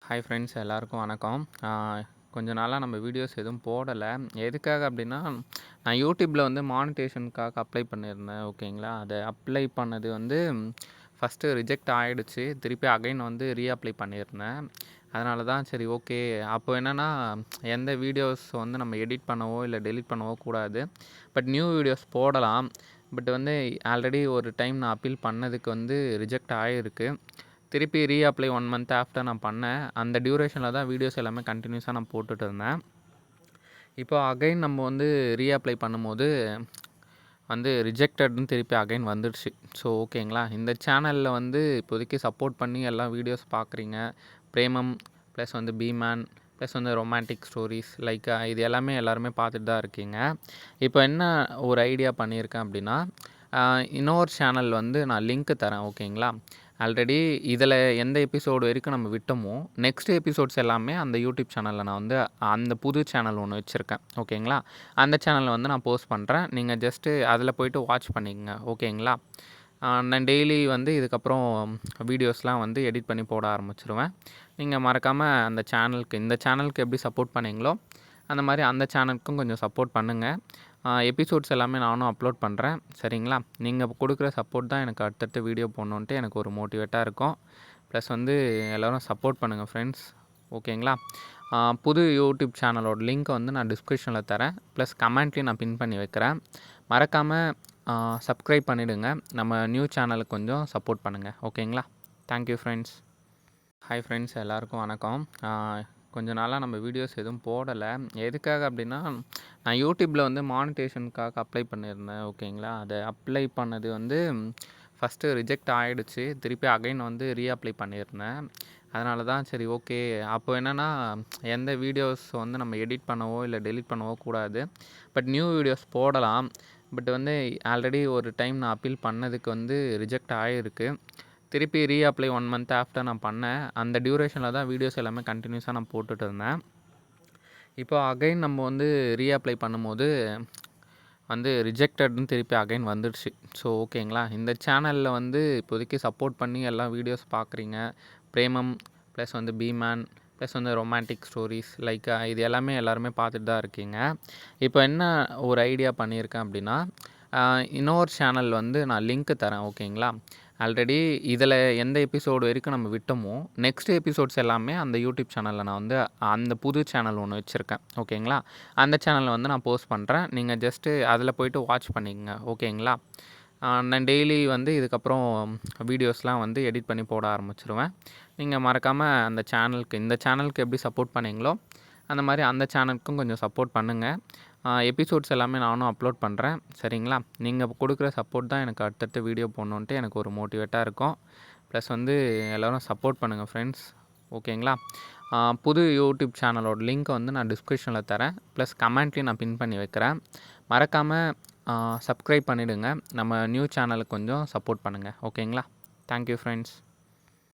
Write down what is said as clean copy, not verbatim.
Hi friends, எல்லாருக்கும் வணக்கம். கொஞ்ச நாளாக நம்ம வீடியோஸ் எதுவும் போடலை. எதுக்காக அப்படின்னா, நான் யூடியூப்பில் வந்து மானிட்டேஷனுக்காக அப்ளை பண்ணியிருந்தேன். ஓகேங்களா, அதை அப்ளை பண்ணது வந்து ஃபஸ்ட்டு ரிஜெக்ட் ஆகிடுச்சு. திருப்பி அகைன் வந்து ரீஅப்ளை பண்ணியிருந்தேன். அதனால தான் சரி ஓகே. அப்போ என்னென்னா, எந்த வீடியோஸ் வந்து நம்ம எடிட் பண்ணவோ இல்லை டெலிட் பண்ணவோ கூடாது. பட் நியூ வீடியோஸ் போடலாம். பட் வந்து ஆல்ரெடி ஒரு டைம் நான் அப்பீல் பண்ணதுக்கு வந்து ரிஜெக்ட் ஆகிருக்கு. திருப்பி ரீஅப்ளை 1 மந்த் ஆஃப்டர் நான் பண்ணேன். அந்த டியூரேஷனில் தான் வீடியோஸ் எல்லாமே கண்டினியூஸாக நான் போட்டுட்டு இருந்தேன். இப்போ அகைன் நம்ம வந்து ரீஅப்ளை பண்ணும்போது வந்து ரிஜெக்டட்னு திருப்பி அகைன் வந்துடுச்சு. ஸோ ஓகேங்களா, இந்த சேனலில் வந்து இப்போதைக்கு சப்போர்ட் பண்ணி எல்லா வீடியோஸ் பார்க்குறீங்க. பிரேமம் ப்ளஸ் வந்து பீமேன் ப்ளஸ் வந்து ரொமான்டிக் ஸ்டோரிஸ் லைக் இது எல்லாமே எல்லாருமே பார்த்துட்டு தான் இருக்கீங்க. இப்போ என்ன ஒரு ஐடியா பண்ணியிருக்கேன் அப்படின்னா, இன்னொரு சேனல் வந்து நான் லிங்க்கு தரேன். ஓகேங்களா, ஆல்ரெடி இதில் எந்த எபிசோடு வரைக்கும் நம்ம விட்டோமோ நெக்ஸ்ட் எபிசோட்ஸ் எல்லாமே அந்த யூடியூப் சேனலில் நான் வந்து அந்த புது சேனல் ஒன்று வச்சுருக்கேன். ஓகேங்களா, அந்த சேனலில் வந்து நான் போஸ்ட் பண்ணுறேன். நீங்கள் ஜஸ்ட்டு அதில் போய்ட்டு வாட்ச் பண்ணிக்கங்க. ஓகேங்களா, நான் டெய்லி வந்து இதுக்கப்புறம் வீடியோஸ்லாம் வந்து எடிட் பண்ணி போட ஆரம்பிச்சிருவேன். நீங்கள் மறக்காமல் அந்த சேனலுக்கு இந்த சேனலுக்கு எப்படி சப்போர்ட் பண்ணீங்களோ அந்த மாதிரி அந்த சேனலுக்கும் கொஞ்சம் சப்போர்ட் பண்ணுங்கள். எபிசோட்ஸ் எல்லாமே நானும் அப்லோட் பண்ணுறேன். சரிங்களா, நீங்கள் கொடுக்குற சப்போர்ட் தான் எனக்கு அடுத்தடுத்து வீடியோ போடணுன்ட்டு எனக்கு ஒரு மோட்டிவேட்டாக இருக்கும். ப்ளஸ் வந்து எல்லோரும் சப்போர்ட் பண்ணுங்கள் ஃப்ரெண்ட்ஸ். ஓகேங்களா, புது யூடியூப் சேனலோட லிங்க்கை வந்து நான் டிஸ்கிரிப்ஷனில் தரேன். ப்ளஸ் கமெண்ட்லேயும் நான் பின் பண்ணி வைக்கிறேன். மறக்காமல் சப்ஸ்கிரைப் பண்ணிவிடுங்க. நம்ம நியூ சேனலுக்கு கொஞ்சம் சப்போர்ட் பண்ணுங்கள். ஓகேங்களா, தேங்க்யூ ஃப்ரெண்ட்ஸ். ஹாய் ஃப்ரெண்ட்ஸ், எல்லாருக்கும் வணக்கம். கொஞ்ச நாளாக நம்ம வீடியோஸ் எதுவும் போடலை. எதுக்காக அப்படின்னா, நான் யூடியூப்பில் வந்து மானிட்டேஷனுக்காக அப்ளை பண்ணியிருந்தேன். ஓகேங்களா, அதை அப்ளை பண்ணது வந்து ஃபஸ்ட்டு ரிஜெக்ட் ஆகிடுச்சு. திருப்பி அகைன் வந்து ரீஅப்ளை பண்ணியிருந்தேன். அதனால தான் சரி ஓகே. அப்போ என்னென்னா, எந்த வீடியோஸ் வந்து நம்ம எடிட் பண்ணவோ இல்லை டெலிட் பண்ணவோ கூடாது. பட் நியூ வீடியோஸ் போடலாம். பட் வந்து ஆல்ரெடி ஒரு டைம் நான் அப்பீல் பண்ணதுக்கு வந்து ரிஜெக்ட் ஆகிருக்கு. திருப்பி ரீஅப்ளை 1 மந்த் ஆஃப்டர் நான் பண்ணேன். அந்த டியூரேஷனில் தான் வீடியோஸ் எல்லாமே கண்டினியூஸாக நான் போட்டுட்டு இருந்தேன். இப்போ அகைன் நம்ம வந்து ரீஅப்ளை பண்ணும்போது வந்து ரிஜெக்டட்னு திருப்பி அகைன் வந்துடுச்சு. ஸோ ஓகேங்களா, இந்த சேனலில் வந்து இப்போதைக்கு சப்போர்ட் பண்ணி எல்லா வீடியோஸ் பார்க்குறீங்க. பிரேமம் ப்ளஸ் வந்து பீமேன் ப்ளஸ் வந்து ரொமான்டிக் ஸ்டோரிஸ் லைக் இது எல்லாமே எல்லாருமே பார்த்துட்டு தான் இருக்கீங்க. இப்போ என்ன ஒரு ஐடியா பண்ணியிருக்கேன் அப்படின்னா, இன்னொரு சேனல் வந்து நான் லிங்க்கு தரேன். ஓகேங்களா, ஆல்ரெடி இதில் எந்த எபிசோடு வரைக்கும் நம்ம விட்டோமோ நெக்ஸ்ட் எபிசோட்ஸ் எல்லாமே அந்த யூடியூப் சேனலில் நான் வந்து அந்த புது சேனல் ஒன்று வச்சுருக்கேன். ஓகேங்களா, அந்த சேனலில் வந்து நான் போஸ்ட் பண்ணுறேன். நீங்கள் ஜஸ்ட்டு அதில் போய்ட்டு வாட்ச் பண்ணிக்கங்க. ஓகேங்களா, நான் டெய்லி வந்து இதுக்கப்புறம் வீடியோஸ்லாம் வந்து எடிட் பண்ணி போட ஆரம்பிச்சிருவேன். நீங்கள் மறக்காமல் அந்த சேனலுக்கு இந்த சேனலுக்கு எப்படி சப்போர்ட் பண்ணீங்களோ அந்த மாதிரி அந்த சேனலுக்கும் கொஞ்சம் சப்போர்ட் பண்ணுங்கள். எபிசோட்ஸ் எல்லாமே நானும் அப்லோட் பண்ணுறேன். சரிங்களா, நீங்கள் கொடுக்குற சப்போர்ட் தான் எனக்கு அடுத்தடுத்து வீடியோ போடணுன்ட்டு எனக்கு ஒரு மோட்டிவேட்டாக இருக்கும். ப்ளஸ் வந்து எல்லோரும் சப்போர்ட் பண்ணுங்கள் ஃப்ரெண்ட்ஸ். ஓகேங்களா, புது யூடியூப் சேனலோட லிங்க்கை வந்து நான் டிஸ்கிரிப்ஷனில் தரேன். ப்ளஸ் கமெண்ட்லேயும் நான் பின் பண்ணி வைக்கிறேன். மறக்காமல் சப்ஸ்கிரைப் பண்ணிவிடுங்க. நம்ம நியூ சேனலுக்கு கொஞ்சம் சப்போர்ட் பண்ணுங்கள். ஓகேங்களா, தேங்க்யூ ஃப்ரெண்ட்ஸ்.